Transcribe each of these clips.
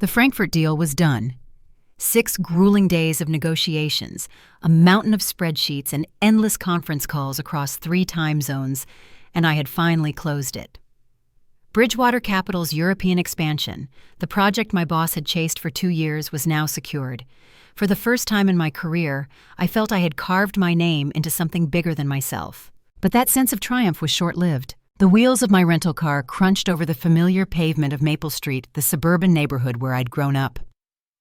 The Frankfurt deal was done. 6 grueling days of negotiations, a mountain of spreadsheets, and endless conference calls across 3 time zones, and I had finally closed it. Bridgewater Capital's European expansion, the project my boss had chased for 2 years, was now secured. For the first time in my career, I felt I had carved my name into something bigger than myself. But that sense of triumph was short-lived. The wheels of my rental car crunched over the familiar pavement of Maple Street, the suburban neighborhood where I'd grown up.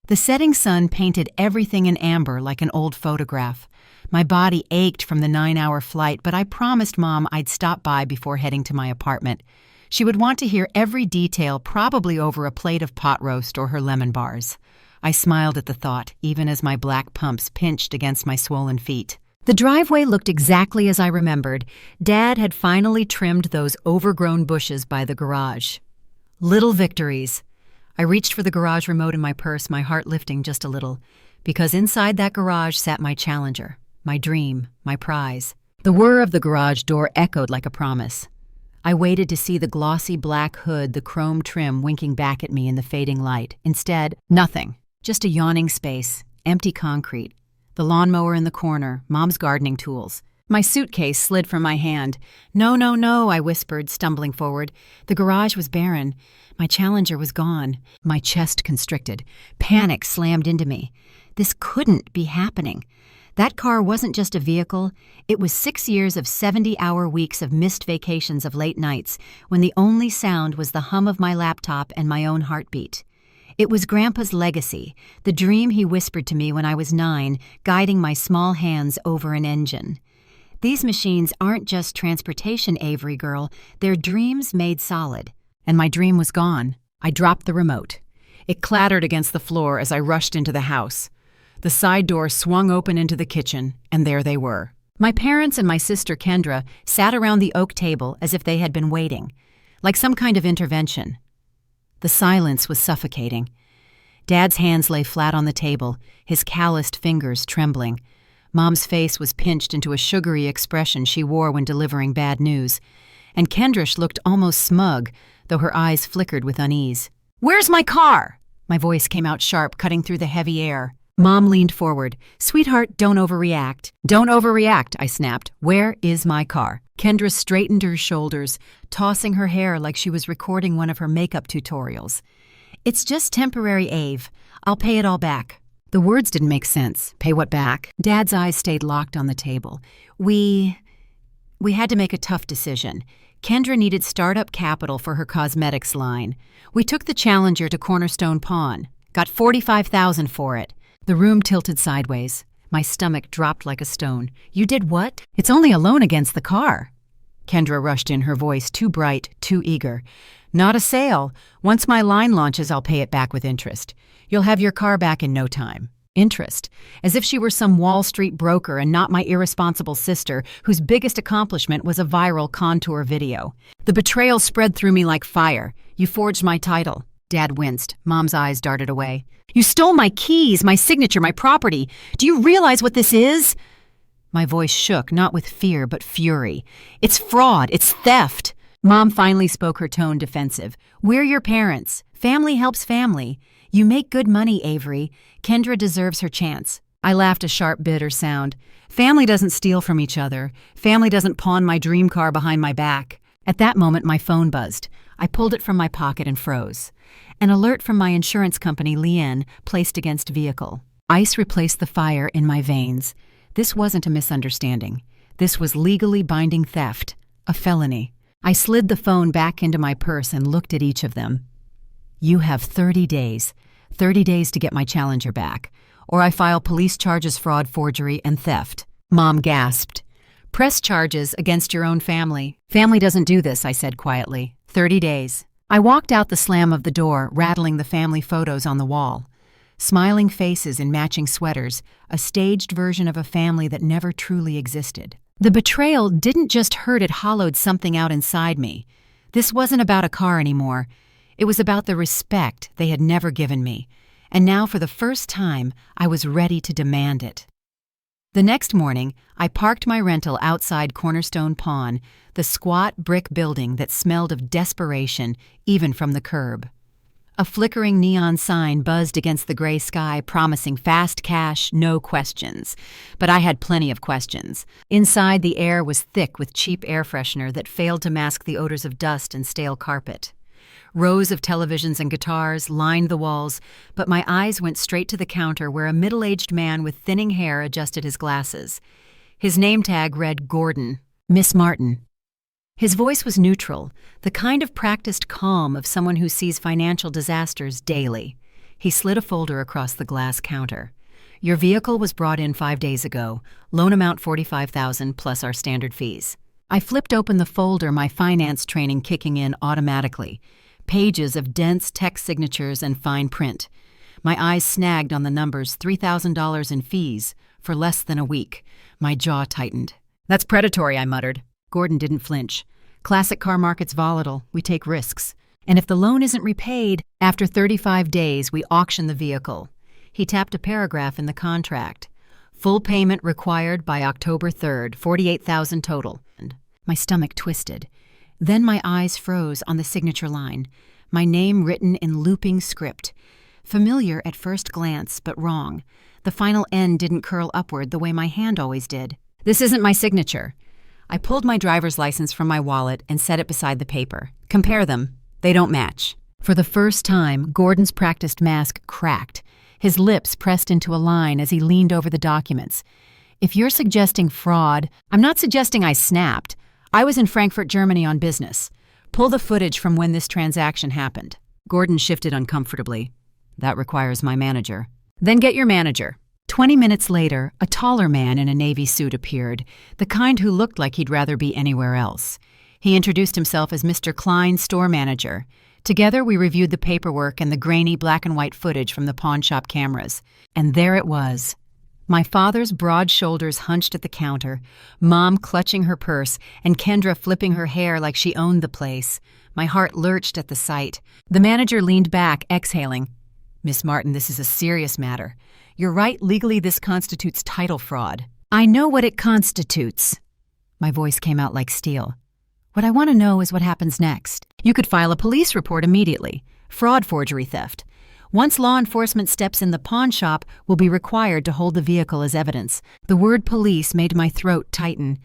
The setting sun painted everything in amber like an old photograph. My body ached from the 9-hour flight, but I promised Mom I'd stop by before heading to my apartment. She would want to hear every detail, probably over a plate of pot roast or her lemon bars. I smiled at the thought, even as my black pumps pinched against my swollen feet. The driveway looked exactly as I remembered. Dad had finally trimmed those overgrown bushes by the garage. Little victories. I reached for the garage remote in my purse, my heart lifting just a little, because inside that garage sat my challenger, my dream, my prize. The whir of the garage door echoed like a promise. I waited to see the glossy black hood, the chrome trim winking back at me in the fading light. Instead, nothing. Just a yawning space, empty concrete. The lawnmower in the corner, Mom's gardening tools. My suitcase slid from my hand. No, no, no, I whispered, stumbling forward. The garage was barren. My challenger was gone. My chest constricted. Panic slammed into me. This couldn't be happening. That car wasn't just a vehicle. It was 6 years of 70-hour weeks of missed vacations of late nights when the only sound was the hum of my laptop and my own heartbeat. It was Grandpa's legacy, the dream he whispered to me when I was 9, guiding my small hands over an engine. These machines aren't just transportation, Avery girl. They're dreams made solid. And my dream was gone. I dropped the remote. It clattered against the floor as I rushed into the house. The side door swung open into the kitchen, and there they were. My parents and my sister Kendra sat around the oak table as if they had been waiting, like some kind of intervention. The silence was suffocating. Dad's hands lay flat on the table, his calloused fingers trembling. Mom's face was pinched into a sugary expression she wore when delivering bad news, and Kendrish looked almost smug, though her eyes flickered with unease. "Where's my car?" My voice came out sharp, cutting through the heavy air. Mom leaned forward. "Sweetheart, don't overreact." "Don't overreact," I snapped. "Where is my car?" Kendra straightened her shoulders, tossing her hair like she was recording one of her makeup tutorials. "It's just temporary, Ave. I'll pay it all back." The words didn't make sense. Pay what back? Dad's eyes stayed locked on the table. We had to make a tough decision. Kendra needed startup capital for her cosmetics line. We took the Challenger to Cornerstone Pawn. Got $45,000 for it. The room tilted sideways. My stomach dropped like a stone. "You did what?" "It's only a loan against the car." Kendra rushed in, her voice too bright, too eager. "Not a sale. Once my line launches, I'll pay it back with interest. You'll have your car back in no time." Interest. As if she were some Wall Street broker and not my irresponsible sister, whose biggest accomplishment was a viral contour video. The betrayal spread through me like fire. "You forged my title." Dad winced. Mom's eyes darted away. "You stole my keys, my signature, my property. Do you realize what this is?" My voice shook, not with fear, but fury. "It's fraud. It's theft." Mom finally spoke, her tone defensive. "We're your parents. Family helps family. You make good money, Avery. Kendra deserves her chance." I laughed a sharp, bitter sound. "Family doesn't steal from each other. Family doesn't pawn my dream car behind my back." At that moment, my phone buzzed. I pulled it from my pocket and froze. An alert from my insurance company, Leanne, placed against vehicle. Ice replaced the fire in my veins. This wasn't a misunderstanding. This was legally binding theft, a felony. I slid the phone back into my purse and looked at each of them. "You have 30 days. 30 days to get my Challenger back, or I file police charges, fraud, forgery, and theft." Mom gasped. "Press charges against your own family." "Family doesn't do this," I said quietly. 30 days. I walked out the slam of the door, rattling the family photos on the wall. Smiling faces in matching sweaters, a staged version of a family that never truly existed. The betrayal didn't just hurt, it hollowed something out inside me. This wasn't about a car anymore. It was about the respect they had never given me. And now, for the first time, I was ready to demand it. The next morning, I parked my rental outside Cornerstone Pawn, the squat brick building that smelled of desperation even from the curb. A flickering neon sign buzzed against the gray sky, promising fast cash, no questions. But I had plenty of questions. Inside, the air was thick with cheap air freshener that failed to mask the odors of dust and stale carpet. Rows of televisions and guitars lined the walls, but my eyes went straight to the counter where a middle-aged man with thinning hair adjusted his glasses. His name tag read Gordon, Miss Martin. His voice was neutral, the kind of practiced calm of someone who sees financial disasters daily. He slid a folder across the glass counter. Your vehicle was brought in 5 days ago. Loan amount $45,000 plus our standard fees. I flipped open the folder, my finance training kicking in automatically. Pages of dense text signatures and fine print. My eyes snagged on the numbers $3,000 in fees for less than a week. My jaw tightened. That's predatory, I muttered. Gordon didn't flinch. Classic car market's volatile. We take risks. And if the loan isn't repaid, after 35 days, we auction the vehicle. He tapped a paragraph in the contract. Full payment required by October 3rd, $48,000 total. My stomach twisted. Then my eyes froze on the signature line. My name written in looping script. Familiar at first glance, but wrong. The final N didn't curl upward the way my hand always did. This isn't my signature. I pulled my driver's license from my wallet and set it beside the paper. Compare them. They don't match. For the first time, Gordon's practiced mask cracked. His lips pressed into a line as he leaned over the documents. If you're suggesting fraud, I'm not suggesting I snapped. I was in Frankfurt, Germany on business. Pull the footage from when this transaction happened. Gordon shifted uncomfortably. That requires my manager. Then get your manager. 20 minutes later, a taller man in a navy suit appeared, the kind who looked like he'd rather be anywhere else. He introduced himself as Mr. Klein, store manager. Together, we reviewed the paperwork and the grainy black and white footage from the pawn shop cameras. And there it was. My father's broad shoulders hunched at the counter, Mom clutching her purse, and Kendra flipping her hair like she owned the place. My heart lurched at the sight. The manager leaned back, exhaling. Miss Martin, this is a serious matter. You're right, legally this constitutes title fraud. I know what it constitutes. My voice came out like steel. What I want to know is what happens next. You could file a police report immediately. Fraud, forgery, theft. Once law enforcement steps in, the pawn shop will be required to hold the vehicle as evidence. The word police made my throat tighten.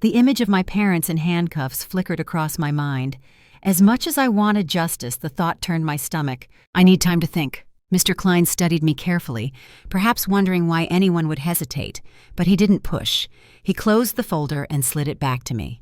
The image of my parents in handcuffs flickered across my mind. As much as I wanted justice, the thought turned my stomach. I need time to think. Mr. Klein studied me carefully, perhaps wondering why anyone would hesitate, but he didn't push. He closed the folder and slid it back to me.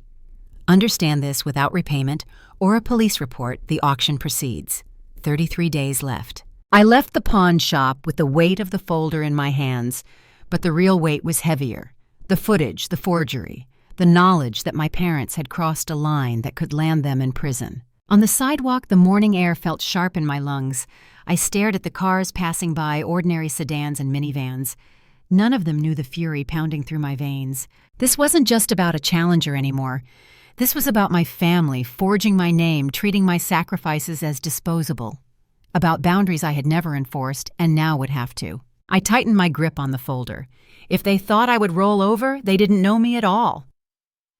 Understand this, without repayment or a police report, the auction proceeds. 33 days left. I left the pawn shop with the weight of the folder in my hands, but the real weight was heavier. The footage, the forgery, the knowledge that my parents had crossed a line that could land them in prison. On the sidewalk, the morning air felt sharp in my lungs. I stared at the cars passing by, ordinary sedans and minivans. None of them knew the fury pounding through my veins. This wasn't just about a challenger anymore. This was about my family, forging my name, treating my sacrifices as disposable. About boundaries I had never enforced and now would have to. I tightened my grip on the folder. If they thought I would roll over, they didn't know me at all.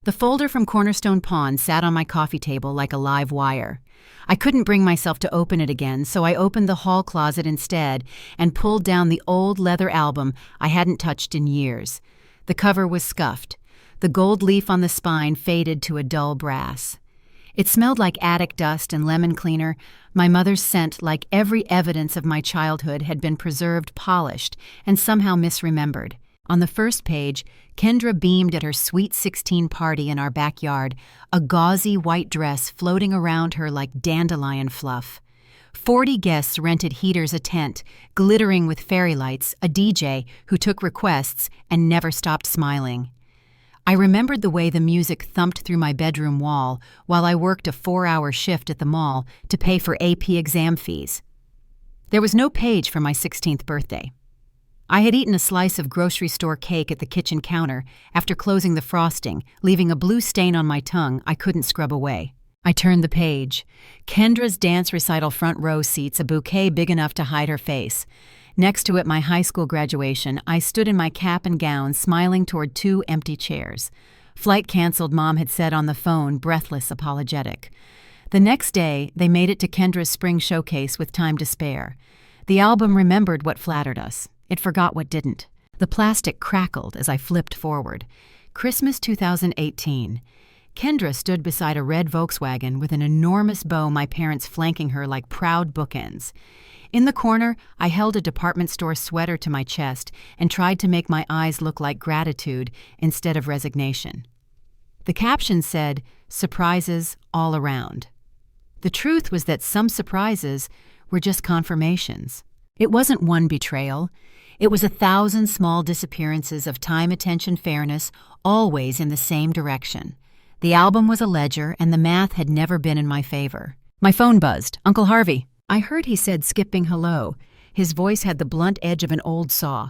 The folder from Cornerstone Pawn sat on my coffee table like a live wire. I couldn't bring myself to open it again, so I opened the hall closet instead and pulled down the old leather album I hadn't touched in years. The cover was scuffed. The gold leaf on the spine faded to a dull brass. It smelled like attic dust and lemon cleaner. My mother's scent, like every evidence of my childhood, had been preserved, polished, and somehow misremembered. On the first page, Kendra beamed at her sweet 16 party in our backyard, a gauzy white dress floating around her like dandelion fluff. 40 guests rented heaters a tent, glittering with fairy lights, a DJ who took requests and never stopped smiling. I remembered the way the music thumped through my bedroom wall while I worked a 4-hour shift at the mall to pay for AP exam fees. There was no page for my 16th birthday. I had eaten a slice of grocery store cake at the kitchen counter after closing the frosting, leaving a blue stain on my tongue I couldn't scrub away. I turned the page. Kendra's dance recital front row seats a bouquet big enough to hide her face. Next to it, my high school graduation, I stood in my cap and gown, smiling toward 2 empty chairs. Flight canceled, Mom had said on the phone, breathless, apologetic. The next day, they made it to Kendra's spring showcase with time to spare. The album remembered what flattered us. It forgot what didn't. The plastic crackled as I flipped forward. Christmas 2018. Kendra stood beside a red Volkswagen with an enormous bow, my parents flanking her like proud bookends. In the corner, I held a department store sweater to my chest and tried to make my eyes look like gratitude instead of resignation. The caption said, "Surprises all around." The truth was that some surprises were just confirmations. It wasn't one betrayal. It was 1,000 small disappearances of time, attention, fairness, always in the same direction. The album was a ledger, and the math had never been in my favor. My phone buzzed. Uncle Harvey. I heard he said, skipping hello. His voice had the blunt edge of an old saw.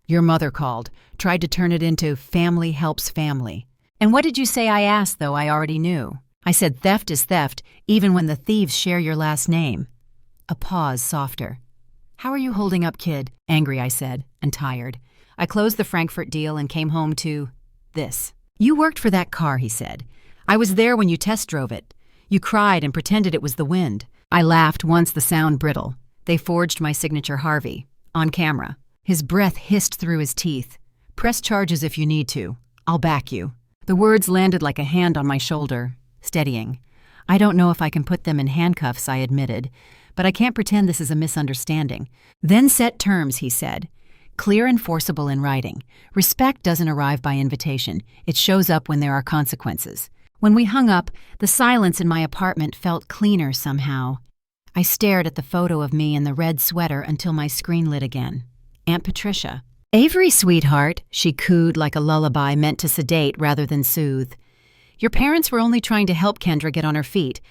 Your mother called. Tried to turn it into family helps family. And what did you say? I asked, though I already knew. I said theft is theft, even when the thieves share your last name. A pause, softer. How are you holding up, kid? Angry, I said, and tired. I closed the Frankfurt deal and came home to this. You worked for that car, he said. I was there when you test drove it. You cried and pretended it was the wind. I laughed once the sound brittle. They forged my signature, Harvey, on camera. His breath hissed through his teeth. Press charges if you need to. I'll back you. The words landed like a hand on my shoulder, steadying. I don't know if I can put them in handcuffs, I admitted, but I can't pretend this is a misunderstanding. Then set terms, he said. Clear and forcible in writing. Respect doesn't arrive by invitation. It shows up when there are consequences. When we hung up, the silence in my apartment felt cleaner somehow. I stared at the photo of me in the red sweater until my screen lit again. Aunt Patricia. Avery, sweetheart, she cooed like a lullaby meant to sedate rather than soothe. Your parents were only trying to help Kendra get on her feet.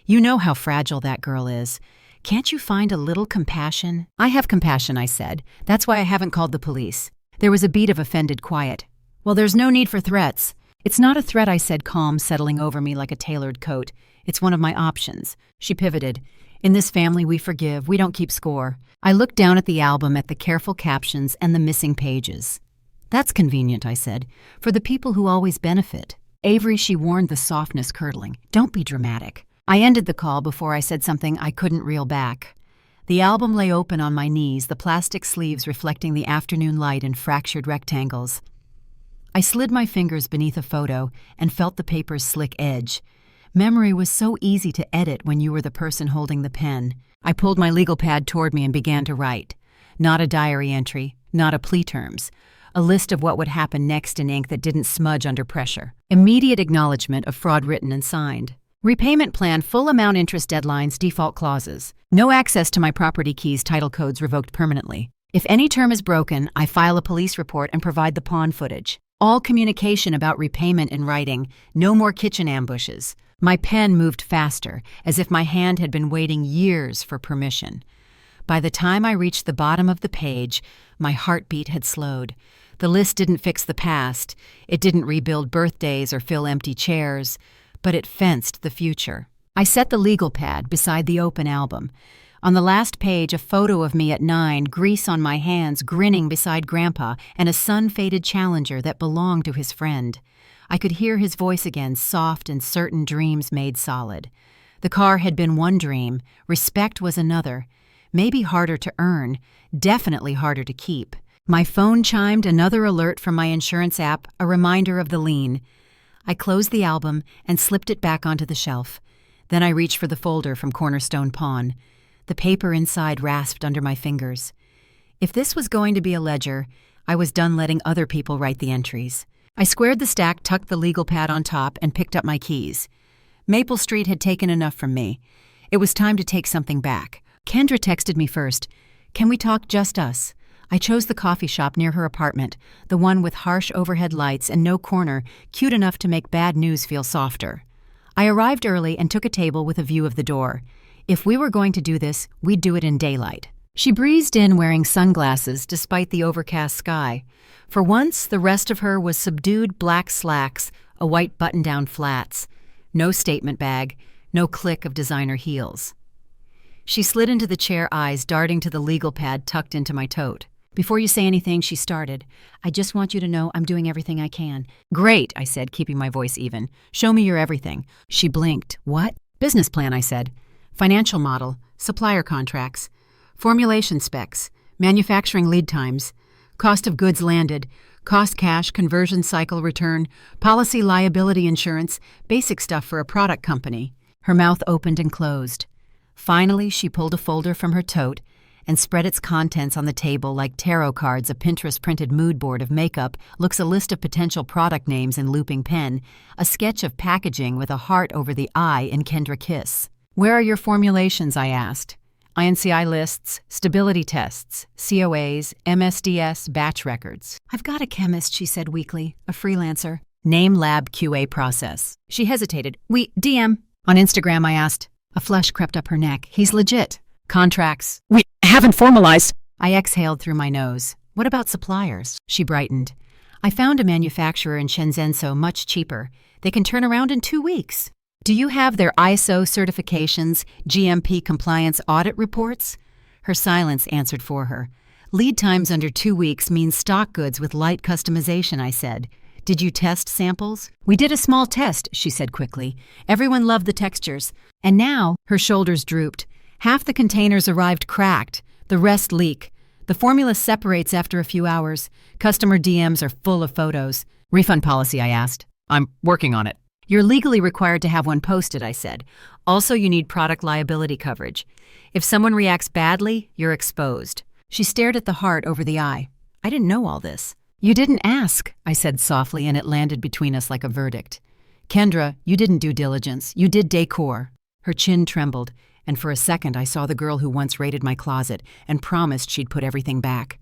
You know how fragile that girl is. Can't you find a little compassion? I have compassion, I said. That's why I haven't called the police. There was a beat of offended quiet. Well, there's no need for threats. It's not a threat, I said, calm settling over me like a tailored coat. It's one of my options. She pivoted. In this family, we forgive. We don't keep score. I looked down at the album, at the careful captions and the missing pages. That's convenient, I said, for the people who always benefit. Avery, she warned, the softness curdling. Don't be dramatic. I ended the call before I said something I couldn't reel back. The album lay open on my knees, the plastic sleeves reflecting the afternoon light in fractured rectangles. I slid my fingers beneath a photo and felt the paper's slick edge. Memory was so easy to edit when you were the person holding the pen. I pulled my legal pad toward me and began to write. Not a diary entry, not a plea terms. A list of what would happen next in ink that didn't smudge under pressure. Immediate acknowledgement of fraud written and signed. Repayment plan, full amount interest deadlines, default clauses. No access to my property keys, title codes revoked permanently. If any term is broken, I file a police report and provide the pawn footage. All communication about repayment in writing. No more kitchen ambushes. My pen moved faster, as if my hand had been waiting years for permission. By the time I reached the bottom of the page, my heartbeat had slowed. The list didn't fix the past. It didn't rebuild birthdays or fill empty chairs. But it fenced the future. I set the legal pad beside the open album. On the last page, a photo of me at 9, grease on my hands, grinning beside Grandpa, and a sun-faded Challenger that belonged to his friend. I could hear his voice again, soft and certain, dreams made solid. The car had been one dream. Respect was another. Maybe harder to earn, definitely harder to keep. My phone chimed, another alert from my insurance app, a reminder of the lien. I closed the album and slipped it back onto the shelf. Then I reached for the folder from Cornerstone Pawn. The paper inside rasped under my fingers. If this was going to be a ledger, I was done letting other people write the entries. I squared the stack, tucked the legal pad on top, and picked up my keys. Maple Street had taken enough from me. It was time to take something back. Kendra texted me first. Can we talk just us? I chose the coffee shop near her apartment, the one with harsh overhead lights and no corner, cute enough to make bad news feel softer. I arrived early and took a table with a view of the door. If we were going to do this, we'd do it in daylight. She breezed in wearing sunglasses despite the overcast sky. For once, the rest of her was subdued black slacks, a white button-down flats. No statement bag, no click of designer heels. She slid into the chair, eyes darting to the legal pad tucked into my tote. Before you say anything, she started. I just want you to know I'm doing everything I can. Great, I said, keeping my voice even. Show me your everything. She blinked. What? Business plan, I said. Financial model, supplier contracts, formulation specs, manufacturing lead times, cost of goods landed, cost cash, conversion cycle return, policy liability insurance, basic stuff for a product company. Her mouth opened and closed. Finally, she pulled a folder from her tote and spread its contents on the table like tarot cards. A Pinterest-printed mood board of makeup looks a list of potential product names in looping pen, a sketch of packaging with a heart over the I in Kendra Kiss. "Where are your formulations?" I asked. "INCI lists, stability tests, COAs, MSDS, batch records." "I've got a chemist," she said weakly, "a freelancer." "Name lab QA process." She hesitated. "We DM." "On Instagram," I asked. A flush crept up her neck. "He's legit." "Contracts." "We haven't formalized." I exhaled through my nose. "What about suppliers?" She brightened. "I found a manufacturer in Shenzhen, so much cheaper. They can turn around in 2 weeks." "Do you have their ISO certifications, GMP compliance audit reports?" Her silence answered for her. "Lead times under 2 weeks means stock goods with light customization," I said. "Did you test samples?" "We did a small test," she said quickly. "Everyone loved the textures. And now," her shoulders drooped, "half the containers arrived cracked, the rest leak. The formula separates after a few hours. Customer DMs are full of photos." "Refund policy?" I asked. "I'm working on it." "You're legally required to have one posted," I said. "Also, you need product liability coverage. If someone reacts badly, you're exposed." She stared at the heart over the eye. I didn't know all this. "You didn't ask," I said softly, and it landed between us like a verdict. "Kendra, you didn't do diligence. You did decor." Her chin trembled, and for a second I saw the girl who once raided my closet and promised she'd put everything back.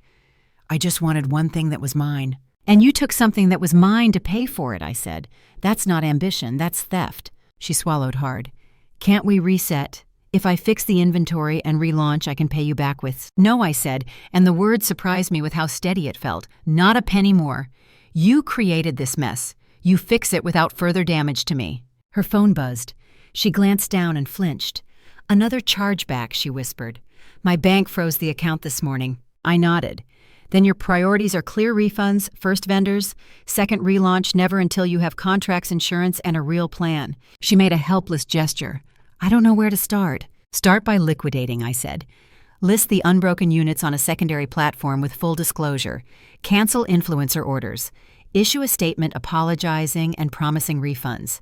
"I just wanted one thing that was mine." "And you took something that was mine to pay for it," I said. "That's not ambition, that's theft." She swallowed hard. "Can't we reset? If I fix the inventory and relaunch, I can pay you back with—" "No," I said, and the word surprised me with how steady it felt. "Not a penny more. You created this mess. You fix it without further damage to me." Her phone buzzed. She glanced down and flinched. "Another chargeback," she whispered. "My bank froze the account this morning." I nodded. "Then your priorities are clear refunds, first vendors, second relaunch never until you have contracts, insurance, and a real plan." She made a helpless gesture. "I don't know where to start." "Start by liquidating," I said. "List the unbroken units on a secondary platform with full disclosure. Cancel influencer orders. Issue a statement apologizing and promising refunds.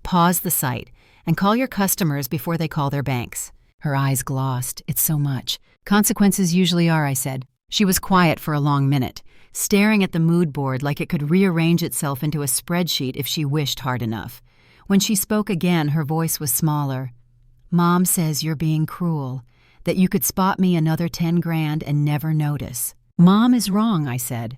Pause the site and call your customers before they call their banks." Her eyes glossed. "It's so much." "Consequences usually are," I said. She was quiet for a long minute, staring at the mood board like it could rearrange itself into a spreadsheet if she wished hard enough. When she spoke again, her voice was smaller. "Mom says you're being cruel, that you could spot me another 10 grand and never notice." "Mom is wrong," I said.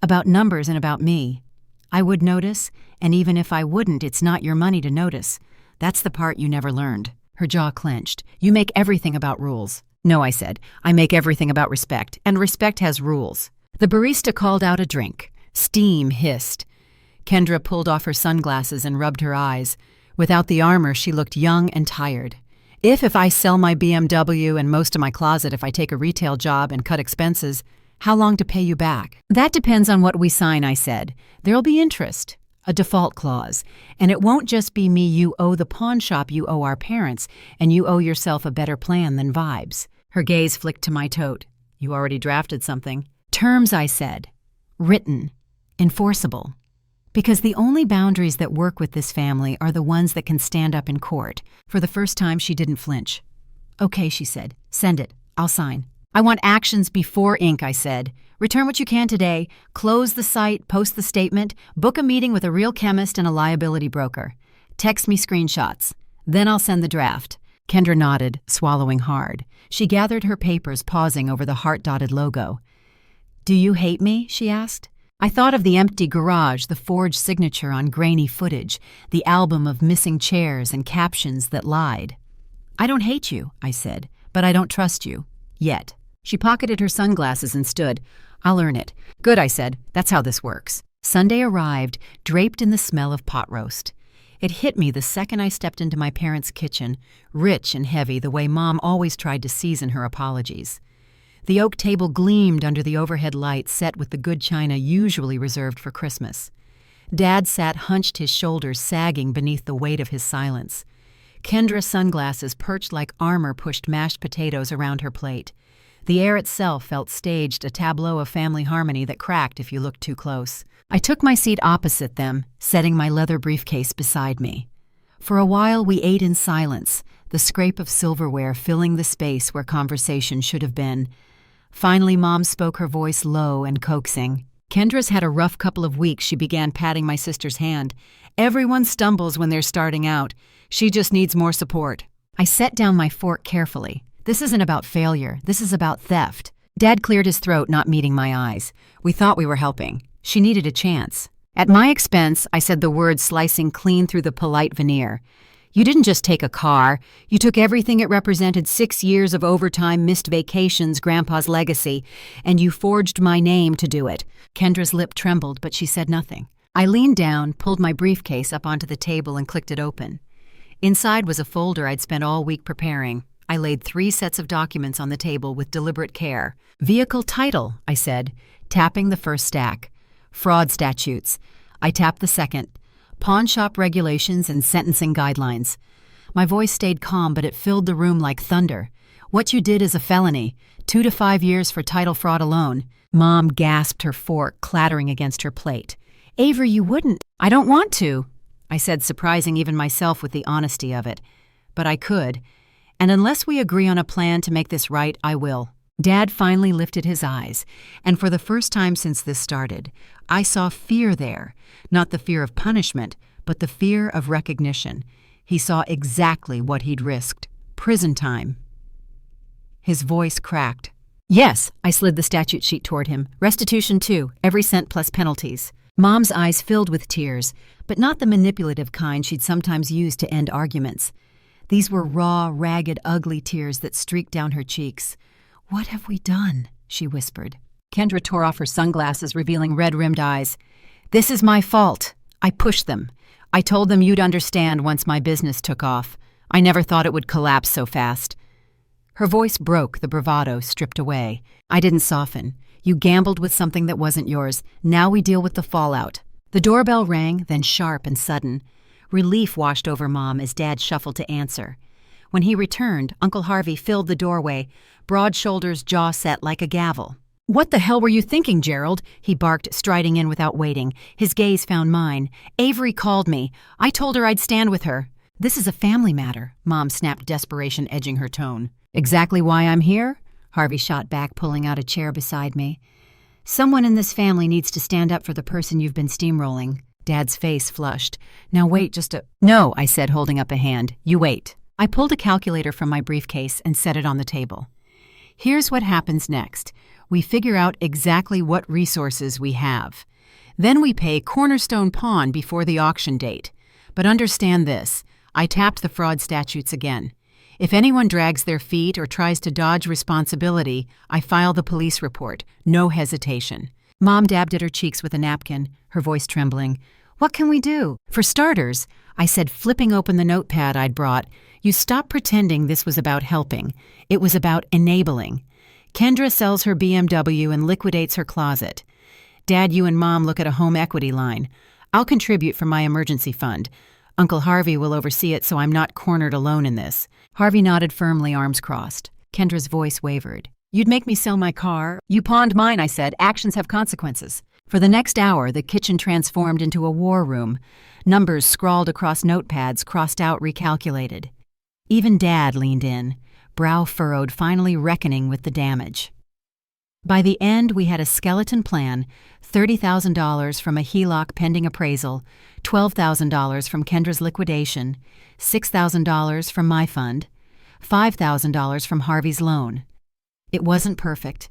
"About numbers and about me. I would notice, and even if I wouldn't, it's not your money to notice. That's the part you never learned." Her jaw clenched. "You make everything about rules." "No," I said. "I make everything about respect, and respect has rules." The barista called out a drink. Steam hissed. Kendra pulled off her sunglasses and rubbed her eyes. Without the armor, she looked young and tired. If I sell my BMW and most of my closet if I take a retail job and cut expenses, how long to pay you back?" "That depends on what we sign," I said. "There'll be interest, a default clause, and it won't just be me. You owe the pawn shop, you owe our parents, and you owe yourself a better plan than vibes." Her gaze flicked to my tote. "You already drafted something." "Terms," I said. "Written. Enforceable. Because the only boundaries that work with this family are the ones that can stand up in court." For the first time, she didn't flinch. "Okay," she said. "Send it. I'll sign." "I want actions before ink," I said. "Return what you can today. Close the site, post the statement, book a meeting with a real chemist and a liability broker. Text me screenshots. Then I'll send the draft." Kendra nodded, swallowing hard. She gathered her papers, pausing over the heart-dotted logo. "Do you hate me?" she asked. I thought of the empty garage, the forged signature on grainy footage, the album of missing chairs and captions that lied. "I don't hate you," I said, "but I don't trust you. Yet." She pocketed her sunglasses and stood. "I'll earn it." "Good," I said. "That's how this works." Sunday arrived, draped in the smell of pot roast. It hit me the second I stepped into my parents' kitchen, rich and heavy the way Mom always tried to season her apologies. The oak table gleamed under the overhead light set with the good china usually reserved for Christmas. Dad sat hunched, his shoulders sagging beneath the weight of his silence. Kendra's sunglasses perched like armor pushed mashed potatoes around her plate. The air itself felt staged, a tableau of family harmony that cracked if you looked too close. I took my seat opposite them, setting my leather briefcase beside me. For a while we ate in silence, the scrape of silverware filling the space where conversation should have been. Finally, Mom spoke, her voice low and coaxing. "Kendra's had a rough couple of weeks," she began, patting my sister's hand. "Everyone stumbles when they're starting out. She just needs more support." I set down my fork carefully. This isn't about failure. This is about theft. Dad cleared his throat, not meeting my eyes. "We thought we were helping. She needed a chance." At my expense, I said the words slicing clean through the polite veneer. "You didn't just take a car. You took everything it represented, 6 years of overtime, missed vacations, Grandpa's legacy, and you forged my name to do it." Kendra's lip trembled, but she said nothing. I leaned down, pulled my briefcase up onto the table and clicked it open. Inside was a folder I'd spent all week preparing. I laid 3 sets of documents on the table with deliberate care. "Vehicle title," I said, tapping the first stack. "Fraud statutes." I tapped the second. "Pawn shop regulations and sentencing guidelines." My voice stayed calm, but it filled the room like thunder. "What you did is a felony. 2 to 5 years for title fraud alone." Mom gasped, her fork clattering against her plate. "Avery, you wouldn't." "I don't want to," I said, surprising even myself with the honesty of it. "But I could. And unless we agree on a plan to make this right, I will." Dad finally lifted his eyes, and for the first time since this started, I saw fear there. Not the fear of punishment, but the fear of recognition. He saw exactly what he'd risked. Prison time. His voice cracked. "Yes," I slid the statute sheet toward him. "Restitution too, every cent plus penalties." Mom's eyes filled with tears, but not the manipulative kind she'd sometimes use to end arguments. These were raw, ragged, ugly tears that streaked down her cheeks. "What have we done?" she whispered. Kendra tore off her sunglasses, revealing red-rimmed eyes. "This is my fault. I pushed them. I told them you'd understand once my business took off. I never thought it would collapse so fast." Her voice broke, the bravado stripped away. "I didn't soften. You gambled with something that wasn't yours. Now we deal with the fallout." The doorbell rang, then sharp and sudden. Relief washed over Mom as Dad shuffled to answer. When he returned, Uncle Harvey filled the doorway, broad shoulders, jaw set like a gavel. "What the hell were you thinking, Gerald?" he barked, striding in without waiting. His gaze found mine. "Avery called me. I told her I'd stand with her." "This is a family matter," Mom snapped, desperation edging her tone. "Exactly why I'm here?" Harvey shot back, pulling out a chair beside me. "Someone in this family needs to stand up for the person you've been steamrolling." Dad's face flushed. "Now wait just a—" "No," I said, holding up a hand. "You wait." I pulled a calculator from my briefcase and set it on the table. "Here's what happens next. We figure out exactly what resources we have. Then we pay Cornerstone Pawn before the auction date. But understand this." I tapped the fraud statutes again. "If anyone drags their feet or tries to dodge responsibility, I file the police report. No hesitation." Mom dabbed at her cheeks with a napkin, her voice trembling. "What can we do?" "For starters," I said, flipping open the notepad I'd brought, "you stop pretending this was about helping. It was about enabling. Kendra sells her BMW and liquidates her closet. Dad, you and Mom look at a home equity line. I'll contribute from my emergency fund. Uncle Harvey will oversee it so I'm not cornered alone in this." Harvey nodded firmly, arms crossed. Kendra's voice wavered. "You'd make me sell my car." "You pawned mine," I said. "Actions have consequences." For the next hour, the kitchen transformed into a war room. Numbers scrawled across notepads, crossed out, recalculated. Even Dad leaned in, brow furrowed, finally reckoning with the damage. By the end, we had a skeleton plan: $30,000 from a HELOC pending appraisal, $12,000 from Kendra's liquidation, $6,000 from my fund, $5,000 from Harvey's loan. It wasn't perfect,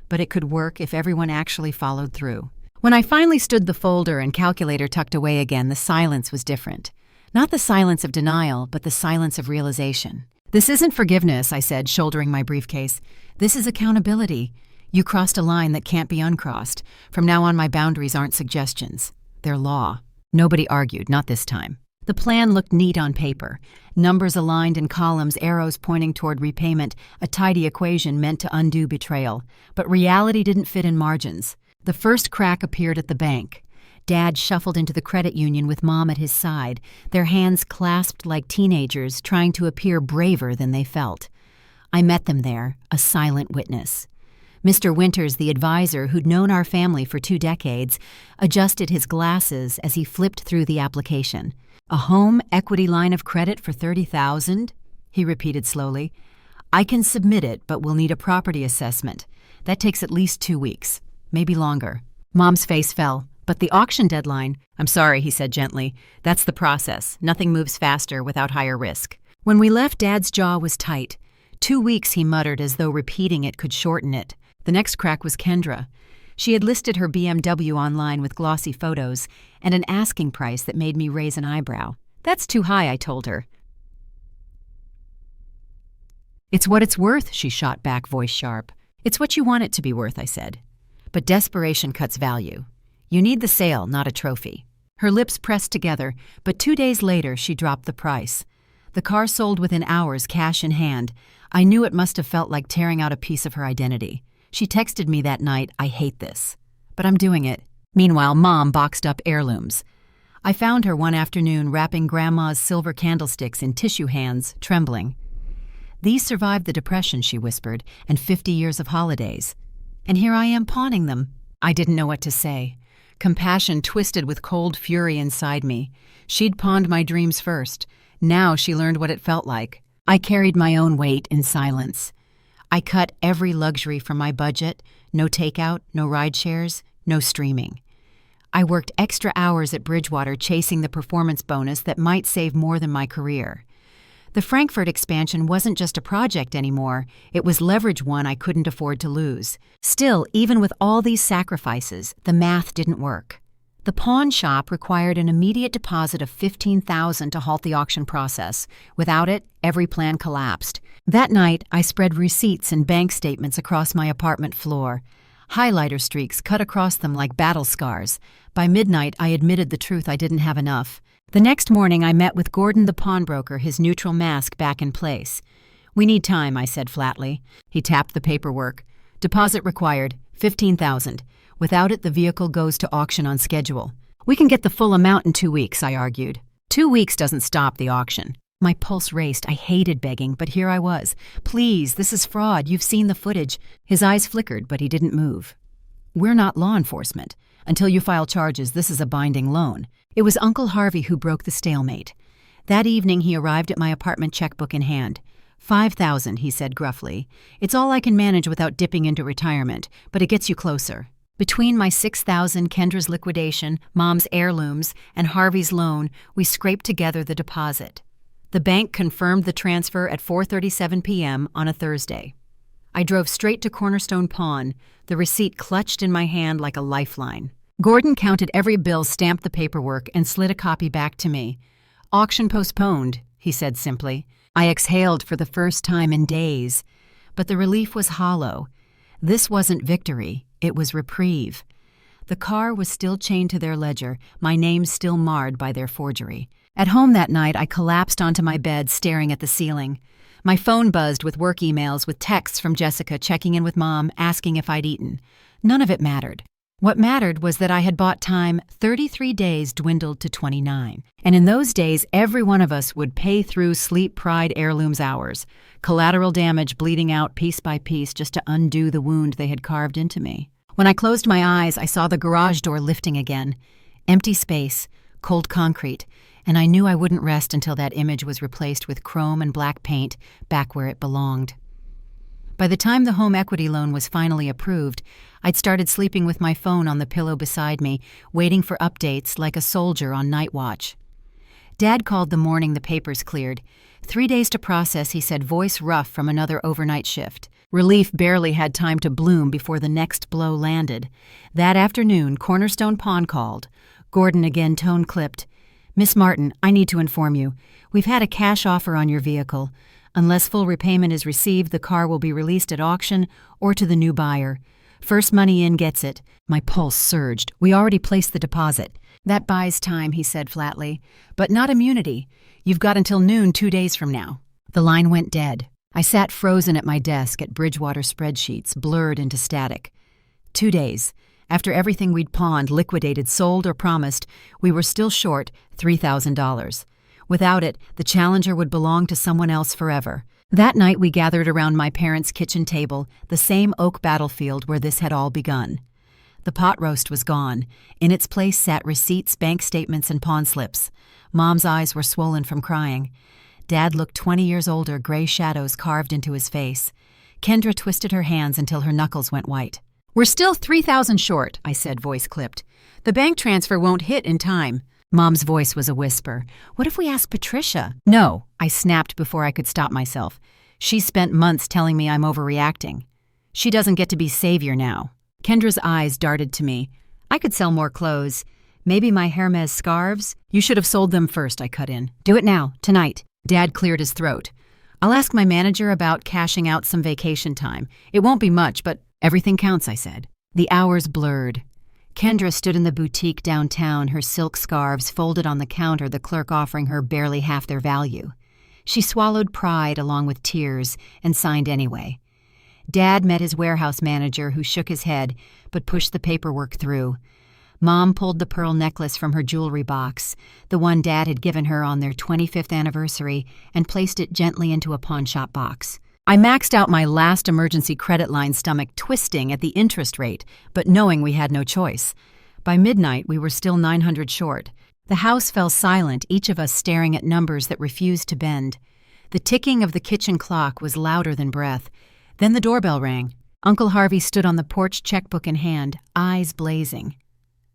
but it could work if everyone actually followed through. When I finally stood the folder and calculator tucked away again, the silence was different. Not the silence of denial, but the silence of realization. "This isn't forgiveness," I said, shouldering my briefcase. "This is accountability. You crossed a line that can't be uncrossed. From now on, my boundaries aren't suggestions. They're law." Nobody argued, not this time. The plan looked neat on paper. Numbers aligned in columns, arrows pointing toward repayment, a tidy equation meant to undo betrayal. But reality didn't fit in margins. The first crack appeared at the bank. Dad shuffled into the credit union with Mom at his side, their hands clasped like teenagers trying to appear braver than they felt. I met them there, a silent witness. Mr. Winters, the advisor who'd known our family for 2 decades, adjusted his glasses as he flipped through the application. "A home equity line of credit for $30,000? He repeated slowly. "I can submit it, but we'll need a property assessment. That takes at least 2 weeks, maybe longer." Mom's face fell. "But the auction deadline—" "I'm sorry," he said gently. "That's the process. Nothing moves faster without higher risk." When we left, Dad's jaw was tight. 2 weeks, he muttered, as though repeating it could shorten it. The next crack was Kendra. She had listed her BMW online with glossy photos and an asking price that made me raise an eyebrow. "That's too high," I told her. "It's what it's worth," she shot back, voice sharp. "It's what you want it to be worth," I said. "But desperation cuts value. You need the sale, not a trophy." Her lips pressed together, but 2 days later she dropped the price. The car sold within hours, cash in hand. I knew it must have felt like tearing out a piece of her identity. She texted me that night, "I hate this, but I'm doing it." Meanwhile, Mom boxed up heirlooms. I found her one afternoon wrapping Grandma's silver candlesticks in tissue hands, trembling. "These survived the Depression," she whispered, "and 50 years of holidays. And here I am pawning them." I didn't know what to say. Compassion twisted with cold fury inside me. She'd pawned my dreams first. Now she learned what it felt like. I carried my own weight in silence. I cut every luxury from my budget. No takeout, no ride shares, no streaming. I worked extra hours at Bridgewater chasing the performance bonus that might save more than my career. The Frankfurt expansion wasn't just a project anymore. It was leverage one I couldn't afford to lose. Still, even with all these sacrifices, the math didn't work. The pawn shop required an immediate deposit of $15,000 to halt the auction process. Without it, every plan collapsed. That night, I spread receipts and bank statements across my apartment floor. Highlighter streaks cut across them like battle scars. By midnight, I admitted the truth: I didn't have enough. The next morning, I met with Gordon the pawnbroker, his neutral mask back in place. "We need time," I said flatly. He tapped the paperwork. "Deposit required, $15,000. Without it, the vehicle goes to auction on schedule." "We can get the full amount in 2 weeks," I argued. 2 weeks doesn't stop the auction. My pulse raced. I hated begging, but here I was. "Please, this is fraud. You've seen the footage." His eyes flickered, but he didn't move. "We're not law enforcement. Until you file charges, this is a binding loan." It was Uncle Harvey who broke the stalemate. That evening, he arrived at my apartment, checkbook in hand. $5,000, he said gruffly. "It's all I can manage without dipping into retirement, but it gets you closer." Between my $6,000, Kendra's liquidation, Mom's heirlooms, and Harvey's loan, we scraped together the deposit. The bank confirmed the transfer at 4:37 p.m. on a Thursday. I drove straight to Cornerstone Pawn, the receipt clutched in my hand like a lifeline. Gordon counted every bill, stamped the paperwork, and slid a copy back to me. "Auction postponed," he said simply. I exhaled for the first time in days, but the relief was hollow. This wasn't victory, it was reprieve. The car was still chained to their ledger, my name still marred by their forgery. At home that night, I collapsed onto my bed, staring at the ceiling. My phone buzzed with work emails, with texts from Jessica checking in with Mom, asking if I'd eaten. None of it mattered. What mattered was that I had bought time. 33 days dwindled to 29. And in those days, every one of us would pay through sleep pride heirlooms hours, collateral damage bleeding out piece by piece just to undo the wound they had carved into me. When I closed my eyes, I saw the garage door lifting again. Empty space, cold concrete, and I knew I wouldn't rest until that image was replaced with chrome and black paint back where it belonged. By the time the home equity loan was finally approved, I'd started sleeping with my phone on the pillow beside me, waiting for updates like a soldier on night watch. Dad called the morning the papers cleared. 3 days to process, he said, voice rough from another overnight shift. Relief barely had time to bloom before the next blow landed. That afternoon, Cornerstone Pawn called. Gordon again tone-clipped. "Miss Martin, I need to inform you. We've had a cash offer on your vehicle. Unless full repayment is received, the car will be released at auction or to the new buyer. First money in gets it." My pulse surged. "We already placed the deposit." "That buys time," he said flatly. "But not immunity. You've got until noon 2 days from now." The line went dead. I sat frozen at my desk at Bridgewater spreadsheets, blurred into static. 2 days. After everything we'd pawned, liquidated, sold, or promised, we were still short $3,000. Without it, the Challenger would belong to someone else forever. That night we gathered around my parents' kitchen table, the same oak battlefield where this had all begun. The pot roast was gone. In its place sat receipts, bank statements, and pawn slips. Mom's eyes were swollen from crying. Dad looked 20 years older, gray shadows carved into his face. Kendra twisted her hands until her knuckles went white. "We're still $3,000 short," I said, voice clipped. "The bank transfer won't hit in time." Mom's voice was a whisper. "What if we ask Patricia?" "No," I snapped before I could stop myself. "She's spent months telling me I'm overreacting. She doesn't get to be savior now." Kendra's eyes darted to me. "I could sell more clothes. Maybe my Hermes scarves?" "You should have sold them first," I cut in. "Do it now, tonight." Dad cleared his throat. "I'll ask my manager about cashing out some vacation time. It won't be much, but everything counts," I said. The hours blurred. Kendra stood in the boutique downtown, her silk scarves folded on the counter, the clerk offering her barely half their value. She swallowed pride along with tears and signed anyway. Dad met his warehouse manager, who shook his head but pushed the paperwork through. Mom pulled the pearl necklace from her jewelry box, the one Dad had given her on their 25th anniversary, and placed it gently into a pawnshop box. I maxed out my last emergency credit line, stomach twisting at the interest rate, but knowing we had no choice. By midnight, we were still $900 short. The house fell silent, each of us staring at numbers that refused to bend. The ticking of the kitchen clock was louder than breath. Then the doorbell rang. Uncle Harvey stood on the porch, checkbook in hand, eyes blazing.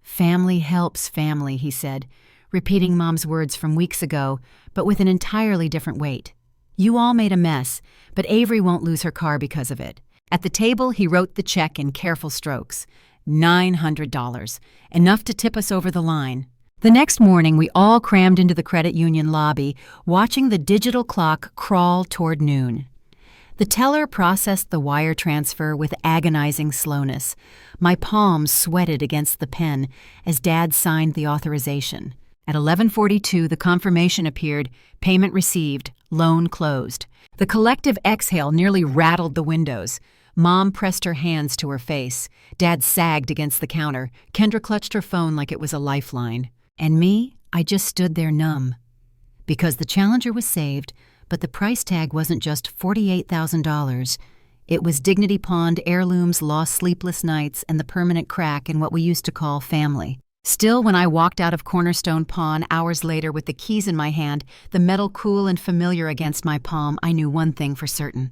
"Family helps family," he said, repeating Mom's words from weeks ago, but with an entirely different weight. "You all made a mess, but Avery won't lose her car because of it." At the table, he wrote the check in careful strokes. $900, enough to tip us over the line. The next morning, we all crammed into the credit union lobby, watching the digital clock crawl toward noon. The teller processed the wire transfer with agonizing slowness. My palms sweated against the pen as Dad signed the authorization. At 11:42, the confirmation appeared, payment received, loan closed. The collective exhale nearly rattled the windows. Mom pressed her hands to her face. Dad sagged against the counter. Kendra clutched her phone like it was a lifeline. And me, I just stood there numb. Because the Challenger was saved, but the price tag wasn't just $48,000. It was dignity pawned, heirlooms, lost sleepless nights, and the permanent crack in what we used to call family. Still, when I walked out of Cornerstone Pawn hours later with the keys in my hand, the metal cool and familiar against my palm, I knew one thing for certain.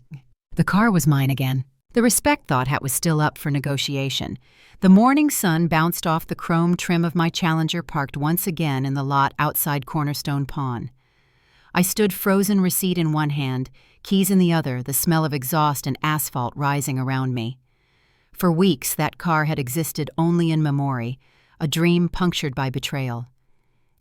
The car was mine again. The respect thought hat was still up for negotiation. The morning sun bounced off the chrome trim of my Challenger, parked once again in the lot outside Cornerstone Pawn. I stood, frozen receipt in one hand, keys in the other, the smell of exhaust and asphalt rising around me. For weeks, that car had existed only in memory, a dream punctured by betrayal.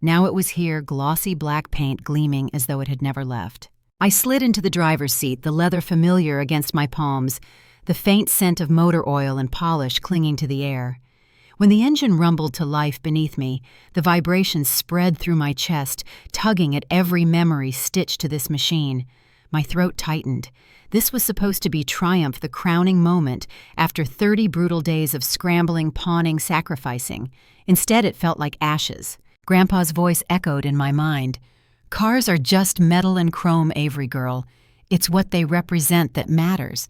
Now it was here, glossy black paint gleaming as though it had never left. I slid into the driver's seat, the leather familiar against my palms, the faint scent of motor oil and polish clinging to the air. When the engine rumbled to life beneath me, the vibrations spread through my chest, tugging at every memory stitched to this machine. My throat tightened. This was supposed to be triumph, the crowning moment, after 30 brutal days of scrambling, pawning, sacrificing. Instead, it felt like ashes. Grandpa's voice echoed in my mind. "Cars are just metal and chrome, Avery girl. It's what they represent that matters."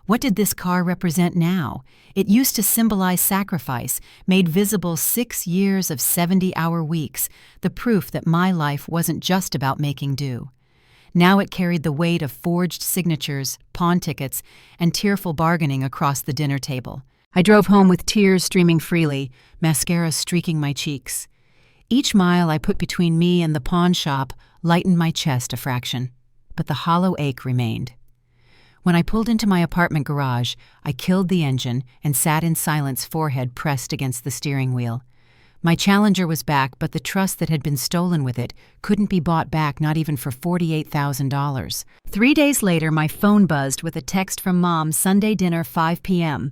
What did this car represent now? It used to symbolize sacrifice, made visible 6 years of 70-hour weeks, the proof that my life wasn't just about making do. Now it carried the weight of forged signatures, pawn tickets, and tearful bargaining across the dinner table. I drove home with tears streaming freely, mascara streaking my cheeks. Each mile I put between me and the pawn shop lightened my chest a fraction, but the hollow ache remained. When I pulled into my apartment garage, I killed the engine and sat in silence, forehead pressed against the steering wheel. My Challenger was back, but the trust that had been stolen with it couldn't be bought back, not even for $48,000. 3 days later, my phone buzzed with a text from Mom, Sunday dinner, 5 p.m.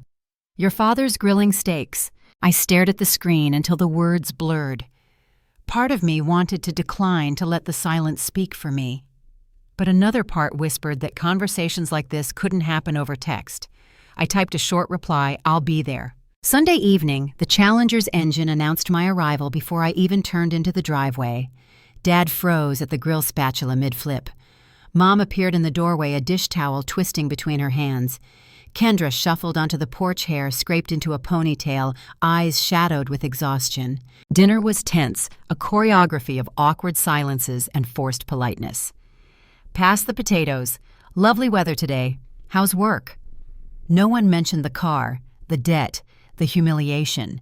"Your father's grilling steaks." I stared at the screen until the words blurred. Part of me wanted to decline, to let the silence speak for me. But another part whispered that conversations like this couldn't happen over text. I typed a short reply, "I'll be there." Sunday evening, the Challenger's engine announced my arrival before I even turned into the driveway. Dad froze at the grill spatula mid-flip. Mom appeared in the doorway, a dish towel twisting between her hands. Kendra shuffled onto the porch, hair scraped into a ponytail, eyes shadowed with exhaustion. Dinner was tense, a choreography of awkward silences and forced politeness. Pass the potatoes. Lovely weather today. How's work? No one mentioned the car, the debt, the humiliation.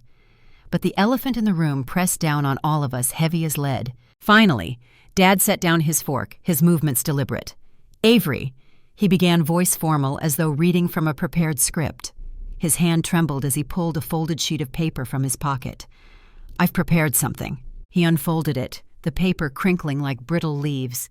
But the elephant in the room pressed down on all of us, heavy as lead. Finally, Dad set down his fork, his movements deliberate. Avery, he began, voice formal as though reading from a prepared script. His hand trembled as he pulled a folded sheet of paper from his pocket. I've prepared something. He unfolded it, the paper crinkling like brittle leaves.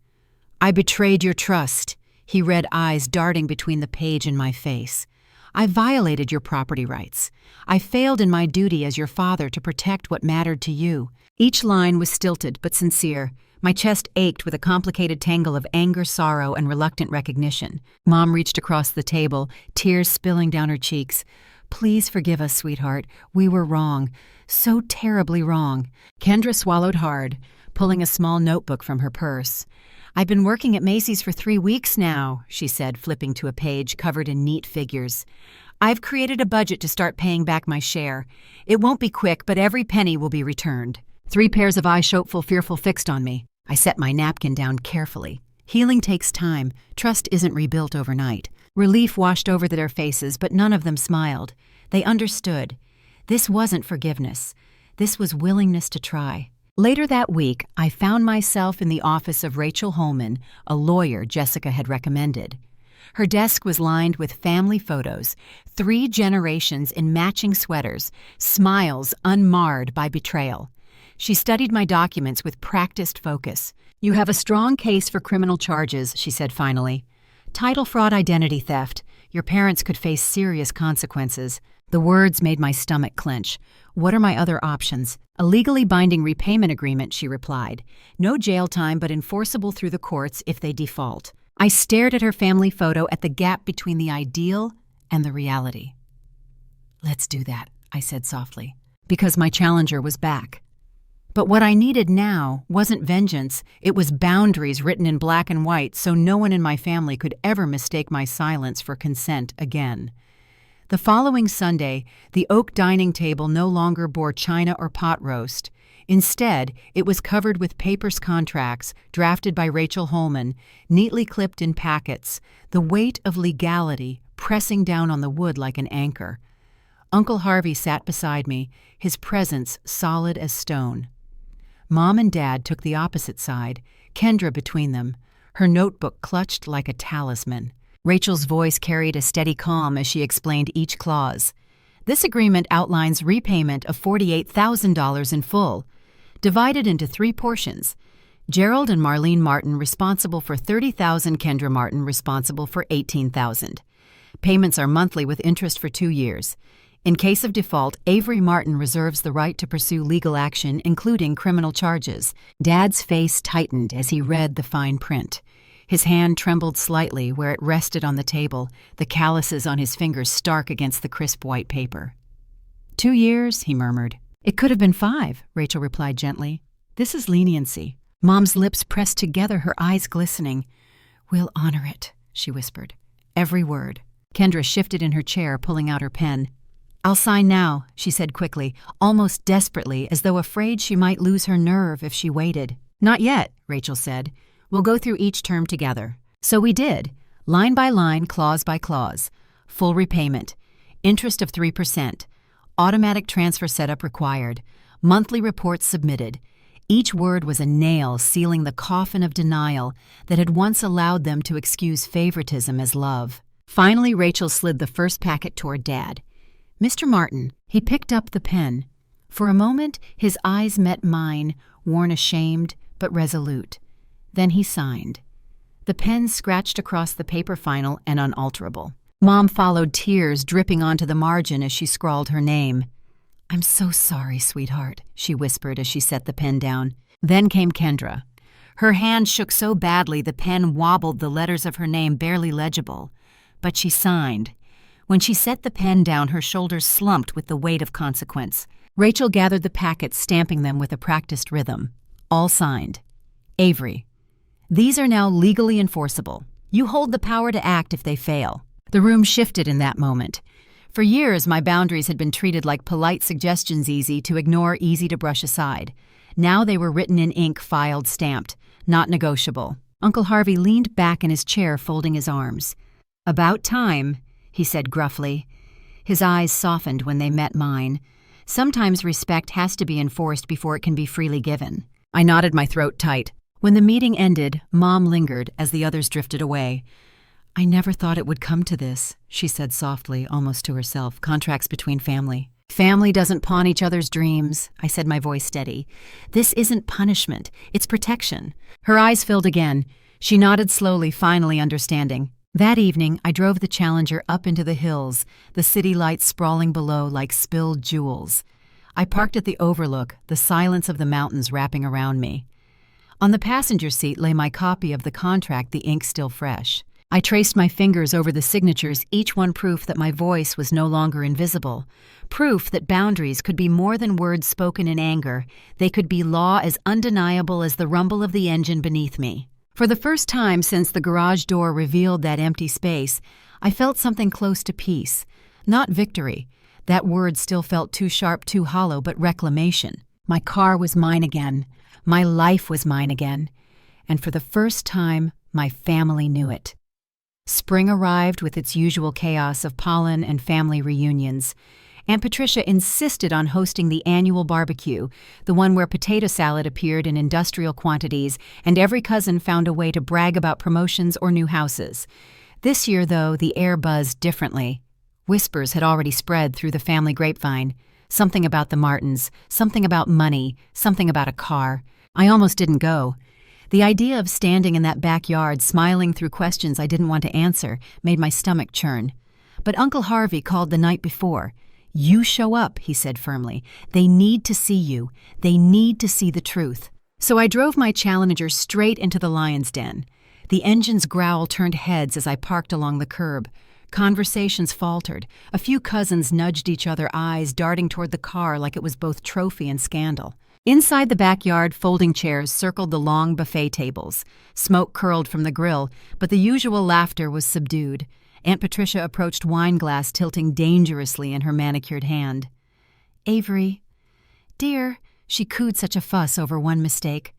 I betrayed your trust, he read, eyes darting between the page and my face. I violated your property rights. I failed in my duty as your father to protect what mattered to you. Each line was stilted but sincere. My chest ached with a complicated tangle of anger, sorrow, and reluctant recognition. Mom reached across the table, tears spilling down her cheeks. Please forgive us, sweetheart. We were wrong. So terribly wrong. Kendra swallowed hard, pulling a small notebook from her purse. I've been working at Macy's for 3 weeks now, she said, flipping to a page covered in neat figures. I've created a budget to start paying back my share. It won't be quick, but every penny will be returned. 3 pairs of eyes, shopeful, fearful, fixed on me. I set my napkin down carefully. Healing takes time. Trust isn't rebuilt overnight. Relief washed over their faces, but none of them smiled. They understood. This wasn't forgiveness. This was willingness to try. Later that week, I found myself in the office of Rachel Holman, a lawyer Jessica had recommended. Her desk was lined with family photos, 3 generations in matching sweaters, smiles unmarred by betrayal. She studied my documents with practiced focus. You have a strong case for criminal charges, she said finally. Title fraud, identity theft. Your parents could face serious consequences. The words made my stomach clench. What are my other options? A legally binding repayment agreement, she replied. No jail time, but enforceable through the courts if they default. I stared at her family photo, at the gap between the ideal and the reality. Let's do that, I said softly, because my challenger was back. But what I needed now wasn't vengeance, it was boundaries written in black and white so no one in my family could ever mistake my silence for consent again. The following Sunday, the oak dining table no longer bore china or pot roast. Instead, it was covered with papers, contracts drafted by Rachel Holman, neatly clipped in packets, the weight of legality pressing down on the wood like an anchor. Uncle Harvey sat beside me, his presence solid as stone. Mom and Dad took the opposite side, Kendra between them, her notebook clutched like a talisman. Rachel's voice carried a steady calm as she explained each clause. This agreement outlines repayment of $48,000 in full, divided into 3 portions. Gerald and Marlene Martin responsible for $30,000, Kendra Martin responsible for $18,000. Payments are monthly with interest for 2 years. In case of default, Avery Martin reserves the right to pursue legal action, including criminal charges. Dad's face tightened as he read the fine print. His hand trembled slightly where it rested on the table, the calluses on his fingers stark against the crisp white paper. 2 years, he murmured. It could have been 5, Rachel replied gently. This is leniency. Mom's lips pressed together, her eyes glistening. We'll honor it, she whispered. Every word. Kendra shifted in her chair, pulling out her pen. I'll sign now, she said quickly, almost desperately, as though afraid she might lose her nerve if she waited. Not yet, Rachel said. We'll go through each term together. So we did, line by line, clause by clause. Full repayment. Interest of 3%. Automatic transfer setup required. Monthly reports submitted. Each word was a nail sealing the coffin of denial that had once allowed them to excuse favoritism as love. Finally, Rachel slid the first packet toward Dad. Mr. Martin, he picked up the pen. For a moment, his eyes met mine, worn ashamed but resolute. Then he signed. The pen scratched across the paper, final and unalterable. Mom followed, tears dripping onto the margin as she scrawled her name. I'm so sorry, sweetheart, she whispered as she set the pen down. Then came Kendra. Her hand shook so badly the pen wobbled, the letters of her name barely legible. But she signed. When she set the pen down, her shoulders slumped with the weight of consequence. Rachel gathered the packets, stamping them with a practiced rhythm. All signed. Avery. These are now legally enforceable. You hold the power to act if they fail. The room shifted in that moment. For years, my boundaries had been treated like polite suggestions, easy to ignore, easy to brush aside. Now they were written in ink, filed, stamped. Not negotiable. Uncle Harvey leaned back in his chair, folding his arms. "About time," he said gruffly. His eyes softened when they met mine. Sometimes respect has to be enforced before it can be freely given. I knotted my throat tight. When the meeting ended, Mom lingered as the others drifted away. "I never thought it would come to this," she said softly, almost to herself. "Contracts between family." "Family doesn't pawn each other's dreams," I said, my voice steady. "This isn't punishment, it's protection." Her eyes filled again. She nodded slowly, finally understanding. That evening, I drove the Challenger up into the hills, the city lights sprawling below like spilled jewels. I parked at the overlook, the silence of the mountains wrapping around me. On the passenger seat lay my copy of the contract, the ink still fresh. I traced my fingers over the signatures, each one proof that my voice was no longer invisible. Proof that boundaries could be more than words spoken in anger. They could be law as undeniable as the rumble of the engine beneath me. For the first time since the garage door revealed that empty space, I felt something close to peace. Not victory. That word still felt too sharp, too hollow, but reclamation. My car was mine again. My life was mine again. And for the first time, my family knew it. Spring arrived with its usual chaos of pollen and family reunions. Aunt Patricia insisted on hosting the annual barbecue, the one where potato salad appeared in industrial quantities, and every cousin found a way to brag about promotions or new houses. This year, though, the air buzzed differently. Whispers had already spread through the family grapevine. Something about the Martins, something about money, something about a car. I almost didn't go. The idea of standing in that backyard, smiling through questions I didn't want to answer, made my stomach churn. But Uncle Harvey called the night before. "You show up," he said firmly. "They need to see you. They need to see the truth." So I drove my Challenger straight into the lion's den. The engine's growl turned heads as I parked along the curb. Conversations faltered. A few cousins nudged each other, eyes darting toward the car like it was both trophy and scandal. Inside the backyard, folding chairs circled the long buffet tables. Smoke curled from the grill, but the usual laughter was subdued. Aunt Patricia approached wine glass tilting dangerously in her manicured hand. "Avery, dear," she cooed, such a fuss over one mistake.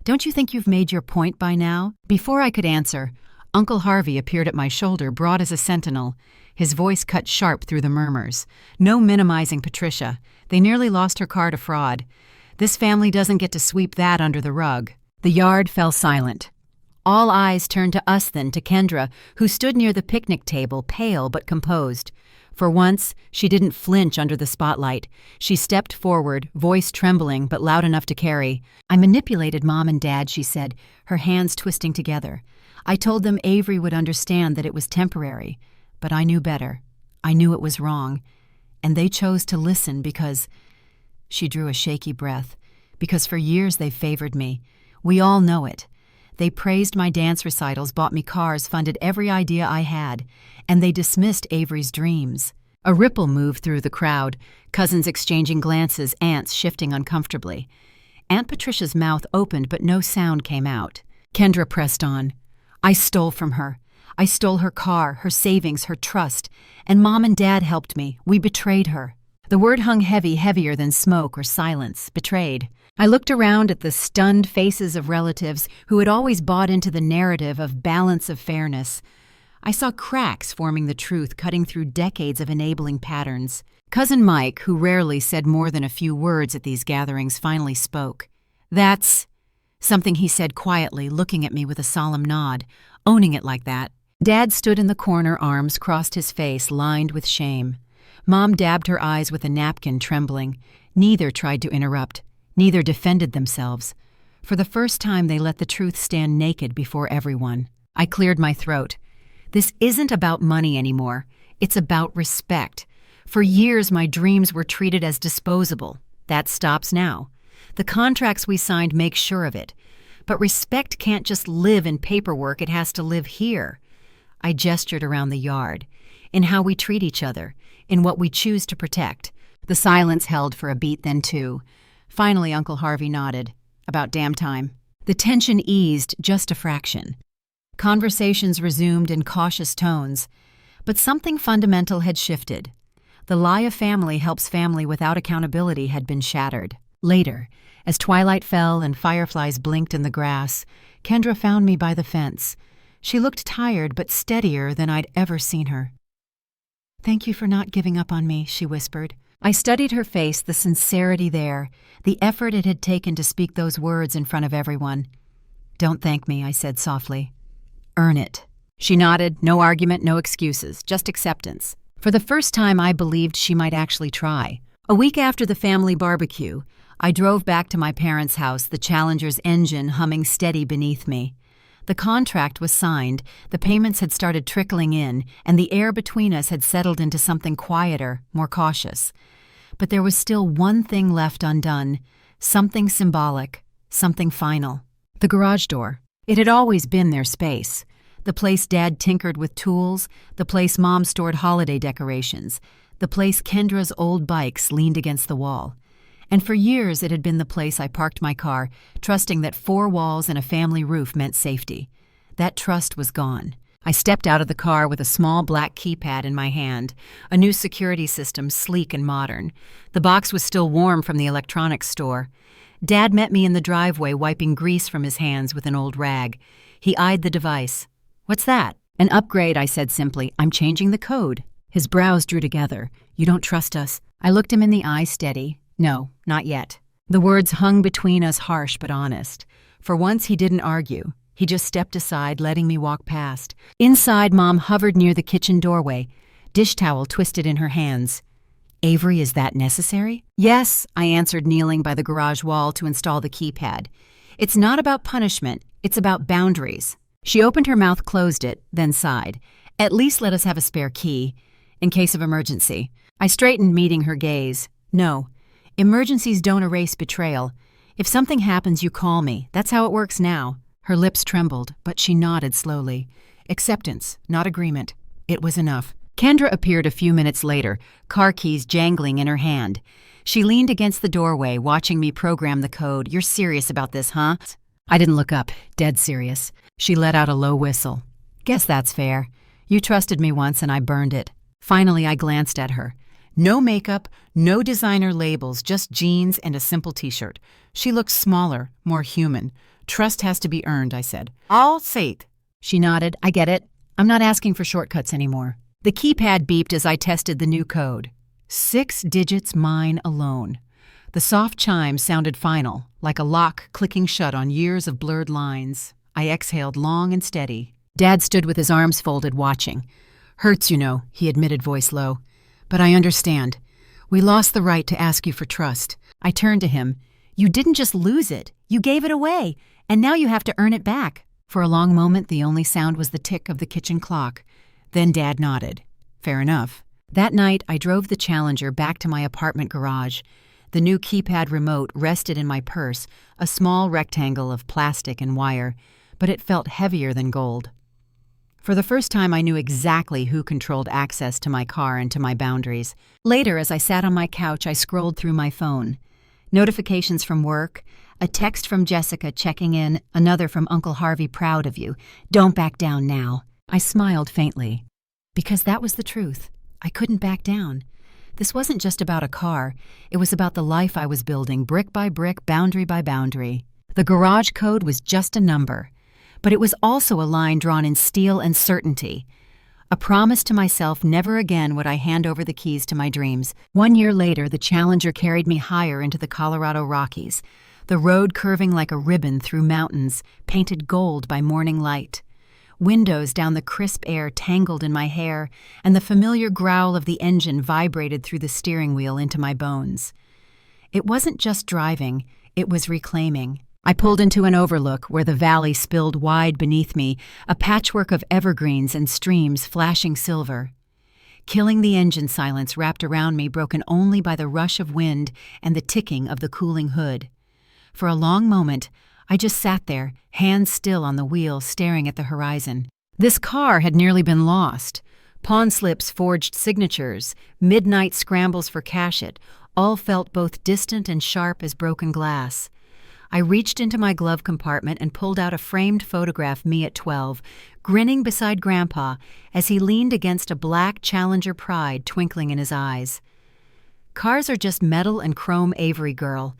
"Don't you think you've made your point by now?" Before I could answer, Uncle Harvey appeared at my shoulder, broad as a sentinel. His voice cut sharp through the murmurs. "No minimizing Patricia. They nearly lost her car to fraud. This family doesn't get to sweep that under the rug." The yard fell silent. All eyes turned to us then, to Kendra, who stood near the picnic table, pale but composed. For once, she didn't flinch under the spotlight. She stepped forward, voice trembling but loud enough to carry. "I manipulated Mom and Dad," she said, her hands twisting together. "I told them Avery would understand that it was temporary. But I knew better. I knew it was wrong. And they chose to listen because—" She drew a shaky breath. "Because for years they favored me. We all know it. They praised my dance recitals, bought me cars, funded every idea I had, and they dismissed Avery's dreams." A ripple moved through the crowd, cousins exchanging glances, aunts shifting uncomfortably. Aunt Patricia's mouth opened, but no sound came out. Kendra pressed on. "I stole from her. I stole her car, her savings, her trust, and Mom and Dad helped me. We betrayed her." The word hung heavy, heavier than smoke or silence. Betrayed. I looked around at the stunned faces of relatives who had always bought into the narrative of balance of fairness. I saw cracks forming the truth, cutting through decades of enabling patterns. Cousin Mike, who rarely said more than a few words at these gatherings, finally spoke. "That's something," he said quietly, looking at me with a solemn nod, owning it like that. Dad stood in the corner, arms crossed, his face lined with shame. Mom dabbed her eyes with a napkin, trembling. Neither tried to interrupt. Neither defended themselves. For the first time, they let the truth stand naked before everyone. I cleared my throat. This isn't about money anymore. It's about respect. For years, my dreams were treated as disposable. That stops now. The contracts we signed make sure of it. But respect can't just live in paperwork. It has to live here. I gestured around the yard. in how we treat each other, in what we choose to protect. The silence held for a beat, then two. Finally, Uncle Harvey nodded. About damn time. The tension eased just a fraction. Conversations resumed in cautious tones, but something fundamental had shifted. The lie of family helps family without accountability had been shattered. Later, as twilight fell and fireflies blinked in the grass, Kendra found me by the fence. She looked tired but steadier than I'd ever seen her. "Thank you for not giving up on me," she whispered. I studied her face, the sincerity there, the effort it had taken to speak those words in front of everyone. "Don't thank me," I said softly. "Earn it." She nodded, no argument, no excuses, just acceptance. For the first time, I believed she might actually try. A week after the family barbecue, I drove back to my parents' house, the Challenger's engine humming steady beneath me. The contract was signed, the payments had started trickling in, and the air between us had settled into something quieter, more cautious. But there was still one thing left undone, something symbolic, something final. The garage door. It had always been their space. The place Dad tinkered with tools, the place Mom stored holiday decorations, the place Kendra's old bikes leaned against the wall. And for years it had been the place I parked my car, trusting that 4 walls and a family roof meant safety. That trust was gone. I stepped out of the car with a small black keypad in my hand, a new security system, sleek and modern. The box was still warm from the electronics store. Dad met me in the driveway, wiping grease from his hands with an old rag. He eyed the device. "What's that?" "An upgrade," I said simply. "I'm changing the code." His brows drew together. "You don't trust us?" I looked him in the eye, steady. "No, not yet." The words hung between us, harsh but honest. For once he didn't argue. He just stepped aside, letting me walk past. Inside, Mom hovered near the kitchen doorway, dish towel twisted in her hands. "Avery, is that necessary?" "Yes," I answered, kneeling by the garage wall to install the keypad. "It's not about punishment, it's about boundaries." She opened her mouth, closed it, then sighed. "At least let us have a spare key, in case of emergency." I straightened, meeting her gaze. "No. Emergencies don't erase betrayal. If something happens, you call me. That's how it works now." Her lips trembled, but she nodded slowly. Acceptance, not agreement. It was enough. Kendra appeared a few minutes later, car keys jangling in her hand. She leaned against the doorway, watching me program the code. "You're serious about this, huh?" I didn't look up. Dead serious. She let out a low whistle. "Guess that's fair. You trusted me once and I burned it." Finally, I glanced at her. No makeup, no designer labels, just jeans and a simple t-shirt. She looked smaller, more human. "Trust has to be earned," I said. "All safe." She nodded. "I get it. I'm not asking for shortcuts anymore." The keypad beeped as I tested the new code. 6 digits mine alone. The soft chime sounded final, like a lock clicking shut on years of blurred lines. I exhaled long and steady. Dad stood with his arms folded, watching. "Hurts, you know," he admitted, voice low. "But I understand. We lost the right to ask you for trust." I turned to him. "You didn't just lose it. You gave it away, and now you have to earn it back." For a long moment, the only sound was the tick of the kitchen clock. Then Dad nodded. "Fair enough." That night, I drove the Challenger back to my apartment garage. The new keypad remote rested in my purse, a small rectangle of plastic and wire, but it felt heavier than gold. For the first time, I knew exactly who controlled access to my car and to my boundaries. Later, as I sat on my couch, I scrolled through my phone. Notifications from work, a text from Jessica checking in, another from Uncle Harvey, "Proud of you. Don't back down now." I smiled faintly. Because that was the truth. I couldn't back down. This wasn't just about a car. It was about the life I was building, brick by brick, boundary by boundary. The garage code was just a number. But it was also a line drawn in steel and certainty. A promise to myself never again would I hand over the keys to my dreams. 1 year later, the Challenger carried me higher into the Colorado Rockies, the road curving like a ribbon through mountains, painted gold by morning light. Windows down the crisp air tangled in my hair, and the familiar growl of the engine vibrated through the steering wheel into my bones. It wasn't just driving, it was reclaiming. I pulled into an overlook where the valley spilled wide beneath me, a patchwork of evergreens and streams flashing silver. Killing the engine silence wrapped around me, broken only by the rush of wind and the ticking of the cooling hood. For a long moment, I just sat there, hands still on the wheel, staring at the horizon. This car had nearly been lost. Pawn slips forged signatures, midnight scrambles for cash it, all felt both distant and sharp as broken glass. I reached into my glove compartment and pulled out a framed photograph me at 12, grinning beside Grandpa as he leaned against a black Challenger Pride twinkling in his eyes. Cars are just metal and chrome, Avery girl.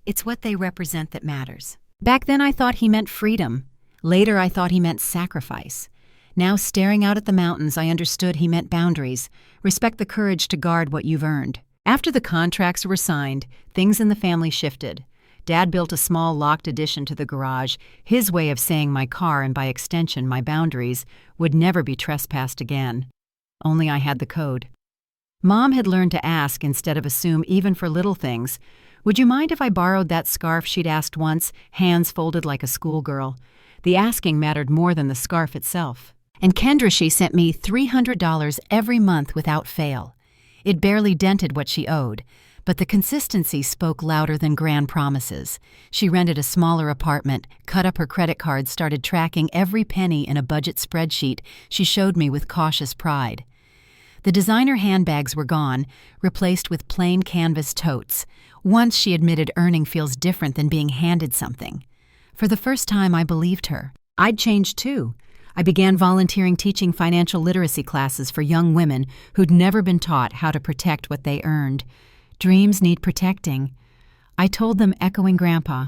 It's what they represent that matters. Back then I thought he meant freedom. Later I thought he meant sacrifice. Now, staring out at the mountains, I understood he meant boundaries. Respect the courage to guard what you've earned. After the contracts were signed, things in the family shifted. Dad built a small locked addition to the garage, his way of saying my car and by extension my boundaries would never be trespassed again. Only I had the code. Mom had learned to ask instead of assume even for little things. Would you mind if I borrowed that scarf, she'd asked once, hands folded like a schoolgirl. The asking mattered more than the scarf itself. And Kendra, she sent me $300 every month without fail. It barely dented what she owed, but the consistency spoke louder than grand promises. She rented a smaller apartment, cut up her credit cards, started tracking every penny in a budget spreadsheet she showed me with cautious pride. The designer handbags were gone, replaced with plain canvas totes. Once she admitted earning feels different than being handed something. For the first time, I believed her. I'd changed too. I began volunteering teaching financial literacy classes for young women who'd never been taught how to protect what they earned. Dreams need protecting. I told them, echoing Grandpa,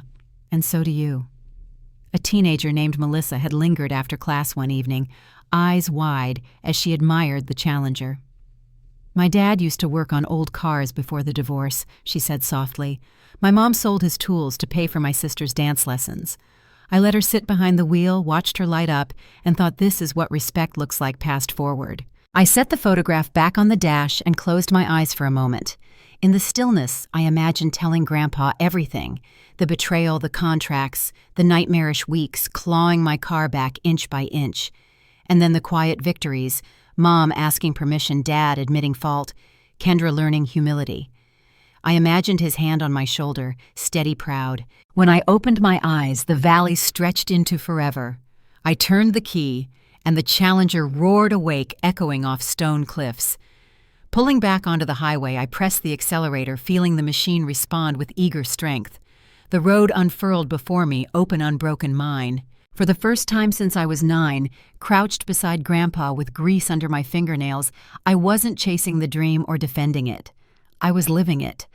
and so do you. A teenager named Melissa had lingered after class one evening, eyes wide as she admired the Challenger. My dad used to work on old cars before the divorce, she said softly. My mom sold his tools to pay for my sister's dance lessons. I let her sit behind the wheel, watched her light up, and thought this is what respect looks like passed forward. I set the photograph back on the dash and closed my eyes for a moment. In the stillness, I imagined telling Grandpa everything. The betrayal, the contracts, the nightmarish weeks, clawing my car back inch by inch. And then the quiet victories, Mom asking permission, Dad admitting fault, Kendra learning humility. I imagined his hand on my shoulder, steady, proud. When I opened my eyes, the valley stretched into forever. I turned the key, and the Challenger roared awake, echoing off stone cliffs. Pulling back onto the highway, I pressed the accelerator, feeling the machine respond with eager strength. The road unfurled before me, open, unbroken mine. For the first time since I was 9, crouched beside Grandpa with grease under my fingernails, I wasn't chasing the dream or defending it. I was living it.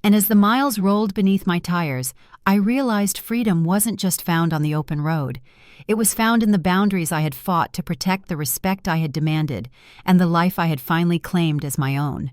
And as the miles rolled beneath my tires, I realized freedom wasn't just found on the open road. It was found in the boundaries I had fought to protect, the respect I had demanded, and the life I had finally claimed as my own.